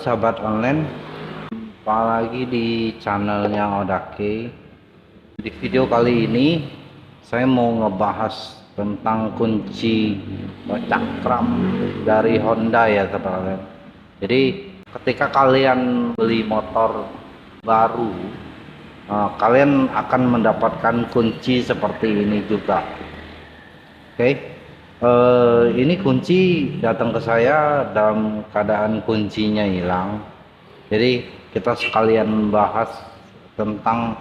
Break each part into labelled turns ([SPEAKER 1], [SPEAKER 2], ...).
[SPEAKER 1] sahabat online, jumpa lagi di channelnya Odake. Di video kali ini saya mau ngebahas tentang kunci cakram dari Honda ya sahabat online. Jadi ketika kalian beli motor baru, kalian akan mendapatkan kunci seperti ini juga. Oke. Ini kunci datang ke saya dalam keadaan kuncinya hilang. Jadi kita sekalian bahas tentang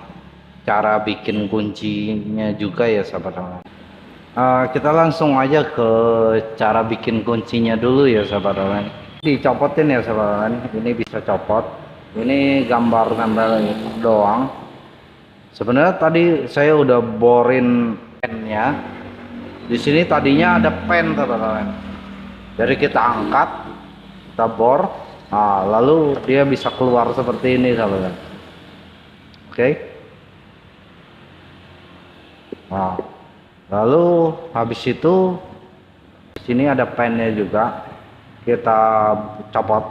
[SPEAKER 1] cara bikin kuncinya juga ya sahabat. Kita langsung aja ke cara bikin kuncinya dulu ya sahabat. Dicopotin ya sahabat. Ini bisa copot. Ini gambar-gambar doang. Sebenarnya tadi saya udah borin pennya. Di sini tadinya ada pen teman-teman. Jadi kita angkat, kita bor, lalu dia bisa keluar seperti ini teman-teman. Oke. Nah, lalu habis itu di sini ada pennya juga. Kita copot.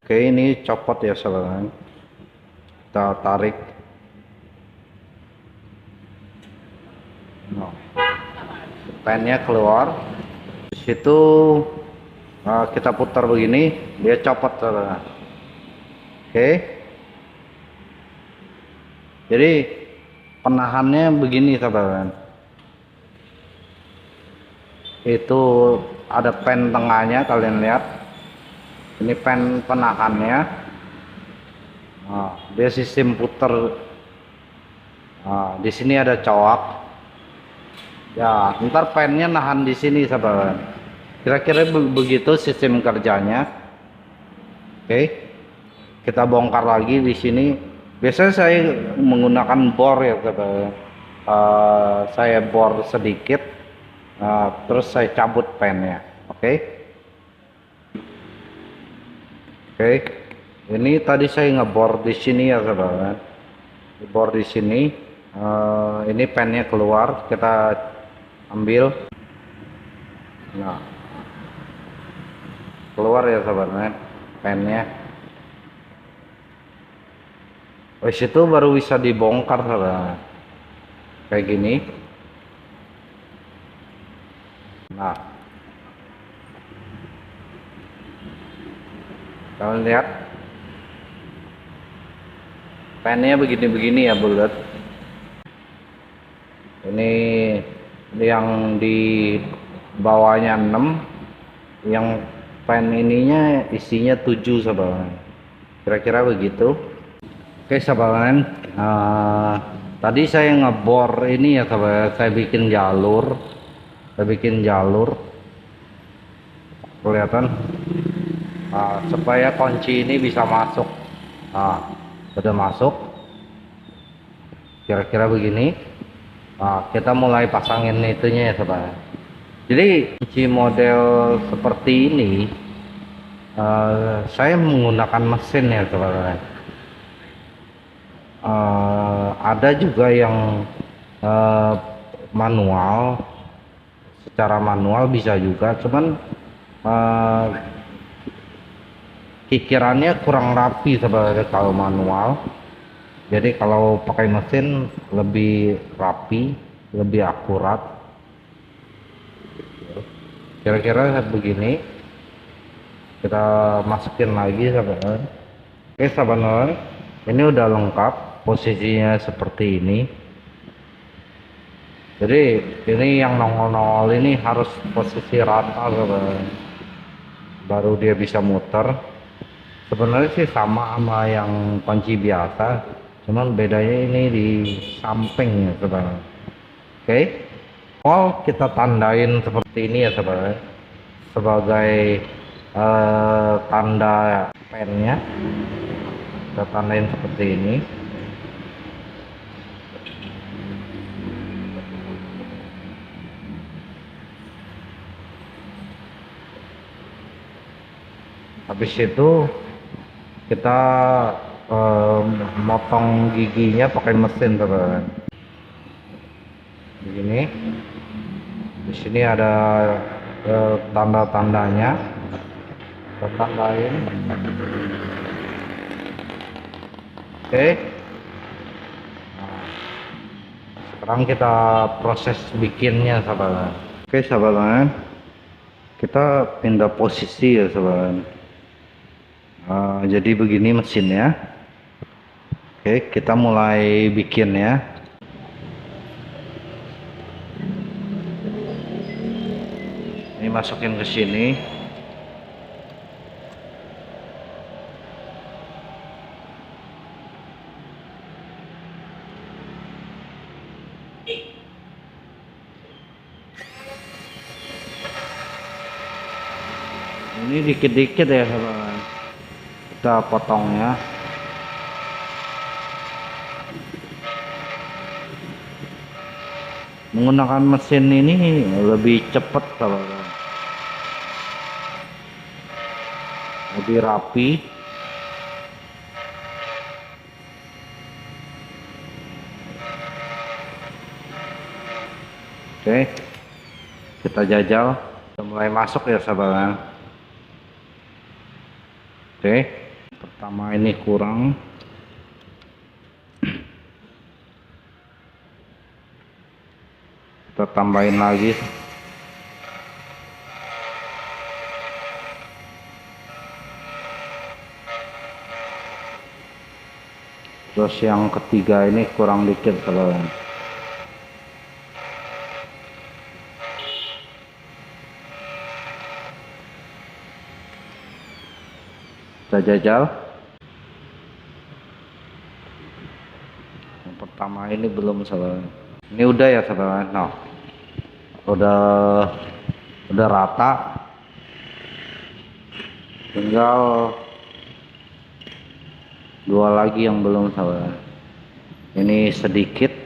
[SPEAKER 1] Oke, ini copot ya teman-teman. Kita tarik. Nah, pennya keluar. Di situ kita putar begini, dia copot saudara. Oke. Jadi penahannya begini saudara. Itu ada pen tengahnya, kalian lihat. Ini pen penahannya. Dia sistem putar. Di sini ada coak. Ya, ntar pennya nahan di sini sahabat. Kira-kira begitu sistem kerjanya. Oke. Kita bongkar lagi di sini. Biasanya saya menggunakan bor ya sahabat. Saya bor sedikit. Terus saya cabut pennya. Oke. Oke. Ini tadi saya ngebor di sini ya sahabat. Bor di sini. Ini pennya keluar. Kita ambil. Nah, keluar ya sahabat pennya. Habis itu baru bisa dibongkar sahabat, kayak gini. Nah, kalian lihat pennya begini-begini ya bulat. Ini yang di bawahnya 6, yang pen ininya isinya 7 sahabat. Kira-kira begitu. Oke sahabat, tadi saya ngebor ini ya sahabat. Saya bikin jalur kelihatan, supaya kunci ini bisa masuk. Sudah masuk, kira-kira begini. Kita mulai pasangin itunya ya sahabat. Jadi kunci model seperti ini saya menggunakan mesin ya sahabat. Ada juga yang manual, secara manual bisa juga, cuman kikirannya kurang rapi sahabat kalau manual. Jadi kalau pakai mesin lebih rapi, lebih akurat. Kira-kira begini. Kita masukin lagi sahabat. Oke sahabat, ini udah lengkap, posisinya seperti ini. Jadi ini yang nongol-nongol ini harus posisi rata sahabat, baru dia bisa muter. Sebenarnya sih sama yang kunci biasa, cuman bedanya ini di samping ya sahabat. Oke. Kita tandain seperti ini ya sahabat, sebagai tanda pennya. Kita tandain seperti ini. Habis itu kita motong giginya pakai mesin teman. Begini. Di sini ada tanda-tandanya. Kita tandain. Oke. Nah, sekarang kita proses bikinnya sahabat. Oke sahabat, kita pindah posisi ya sahabat. Jadi begini mesinnya. Oke, kita mulai bikin ya. Ini masukin ke sini. Ini dikit-dikit ya sahabat, kita potong ya. Menggunakan mesin ini lebih cepat sahabat, lebih rapi. Oke, kita jajal. Kita mulai masuk ya sahabat. Oke, pertama ini kurang. Kita tambahin lagi. Terus yang ketiga ini kurang dikit kalau kita jajal. Yang pertama ini belum salah. Ini udah ya sahabat. Nah, udah rata. Tinggal dua lagi yang belum sahabat. Ini sedikit.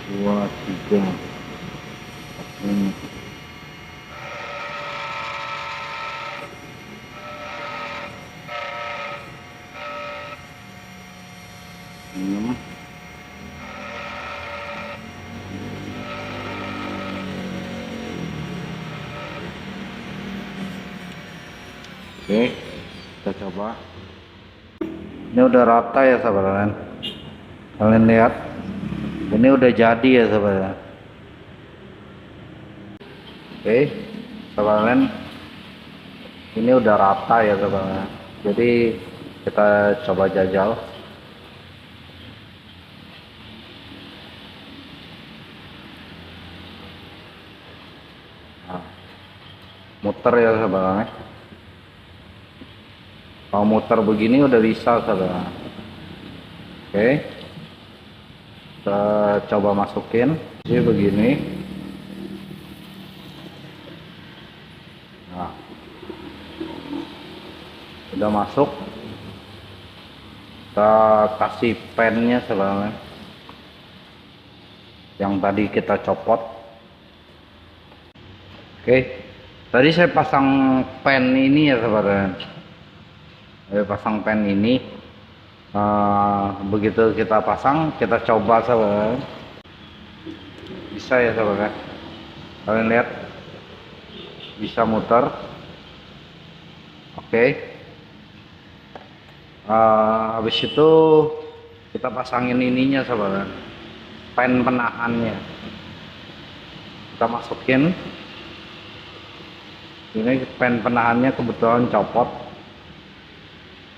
[SPEAKER 1] Dua, tiga, ini. Enam. Oke, kita coba. Ini udah rata ya sahabat. Kalian lihat, ini udah jadi ya sahabat. Oke, sahabat, ini udah rata ya sahabat. Jadi kita coba jajal. Nah, muter ya sahabat. Kalau muter begini udah bisa sahabat. Oke, kita coba masukin. Jadi begini. Nah, udah masuk. Kita kasih pennya sahabat, yang tadi kita copot. Oke, tadi saya pasang pen ini ya sahabat. Saya pasang pen ini. Begitu kita pasang, kita coba sahabat. Bisa ya sahabat. Kalian lihat, bisa muter. Oke. Habis itu kita pasangin ininya sahabat, pen penahannya. Kita masukin. Ini pen penahannya kebetulan copot.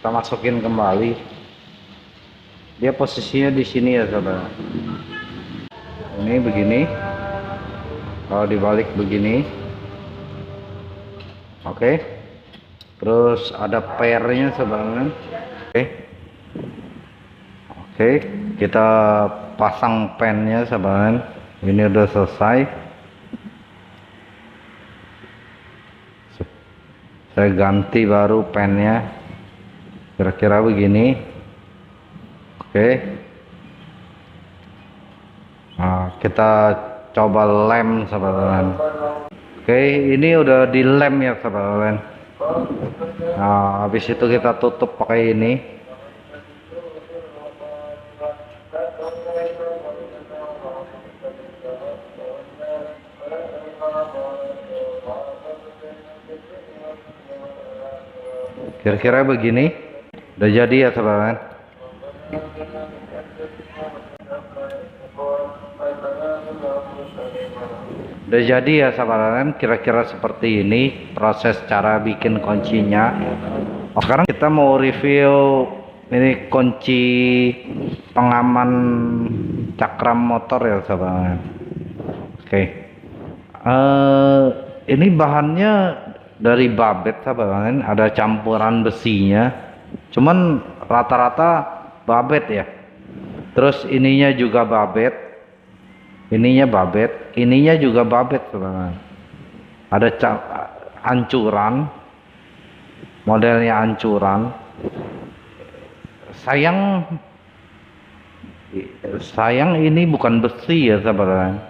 [SPEAKER 1] Kita masukin kembali. Dia posisinya di sini ya sahabat. Ini begini. Kalau dibalik begini. Oke. Terus ada pairnya sahabat. Oke, kita pasang pennya sahabat. Ini udah selesai. Saya ganti baru pennya. Kira-kira begini. Oke. Nah, kita coba lem sahabat. Oke, ini udah dilem ya sahabat. Nah, habis itu kita tutup pakai ini. Kira-kira begini. Udah jadi ya teman-teman. Udah jadi ya teman-teman. Kira-kira seperti ini proses cara bikin kuncinya. Oh, sekarang kita mau review ini kunci pengaman cakram motor ya teman-teman. Oke. Ini bahannya dari babet teman-teman, ada campuran besinya, cuman rata-rata babet ya. Terus ininya juga babet, ininya juga babet teman-teman. Ada ancuran, modelnya ancuran. Sayang ini bukan besi ya teman-teman.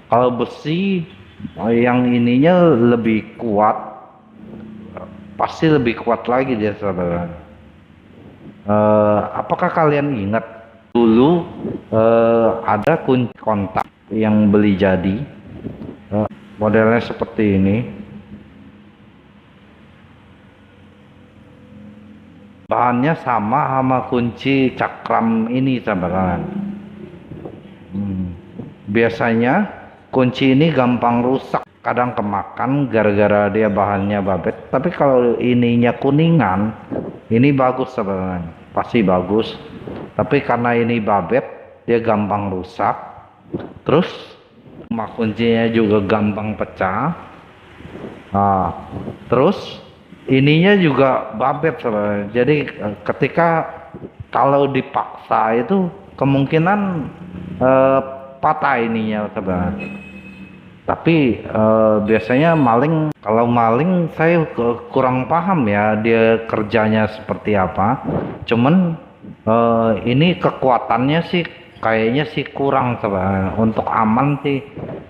[SPEAKER 1] Kalau besi yang ininya lebih kuat, pasti lebih kuat lagi dia saudara. Apakah kalian ingat dulu ada kunci kontak yang beli jadi, modelnya seperti ini, bahannya sama kunci cakram ini saudara. Biasanya kunci ini gampang rusak, kadang kemakan gara-gara dia bahannya babet. Tapi kalau ininya kuningan, ini bagus sebenarnya, pasti bagus. Tapi karena ini babet, dia gampang rusak. Terus kuncinya juga gampang pecah. Nah, terus ininya juga babet sebenarnya. Jadi ketika kalau dipaksa itu kemungkinan patah ininya sebenarnya. Tapi biasanya maling, kalau maling saya kurang paham ya dia kerjanya seperti apa. Cuman ini kekuatannya sih kayaknya sih kurang sebenarnya. Untuk aman sih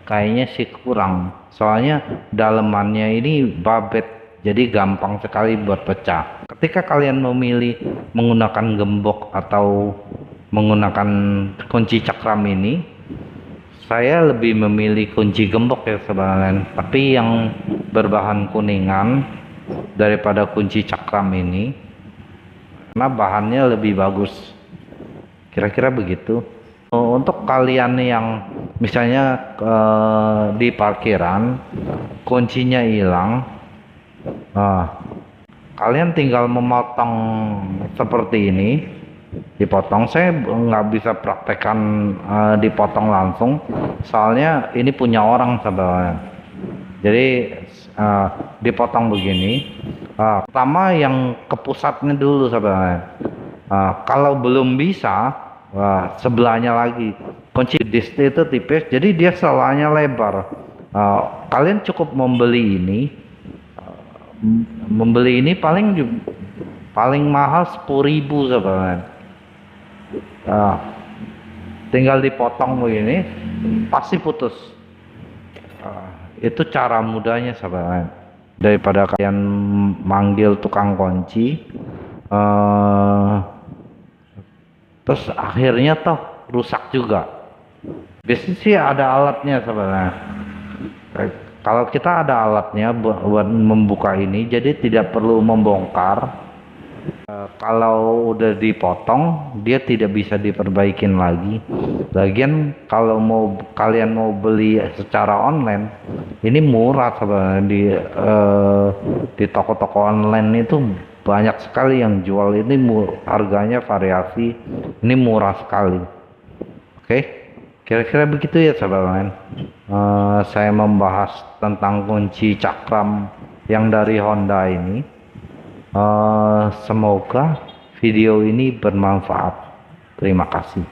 [SPEAKER 1] kayaknya sih kurang. Soalnya dalemannya ini babet, jadi gampang sekali buat pecah. Ketika kalian memilih menggunakan gembok atau menggunakan kunci cakram ini, saya lebih memilih kunci gembok ya sebenarnya, tapi yang berbahan kuningan daripada kunci cakram ini, karena bahannya lebih bagus. Kira-kira begitu. Untuk kalian yang misalnya di parkiran kuncinya hilang, kalian tinggal memotong seperti ini. Dipotong, saya nggak bisa praktekkan dipotong langsung, soalnya ini punya orang sebenarnya. Jadi dipotong begini. Pertama yang ke pusatnya dulu sebenarnya. Kalau belum bisa, sebelahnya lagi. Kunci disk itu tipis, jadi dia selanya lebar. Kalian cukup membeli ini. Membeli ini paling mahal 10.000 sebenarnya. Tinggal dipotong begini, pasti putus. Itu cara mudahnya sahabat. Daripada kalian manggil tukang kunci, terus akhirnya toh rusak juga. Biasanya sih ada alatnya sebenarnya. Kalau kita ada alatnya buat membuka ini, jadi tidak perlu membongkar. Kalau udah dipotong, dia tidak bisa diperbaikin lagi. Lagian kalau kalian mau beli secara online, ini murah sebenarnya. Di toko-toko online itu banyak sekali yang jual ini, harganya variasi, ini murah sekali. Oke, kira-kira begitu ya sahabat. Saya membahas tentang kunci cakram yang dari Honda ini. Semoga video ini bermanfaat. Terima kasih.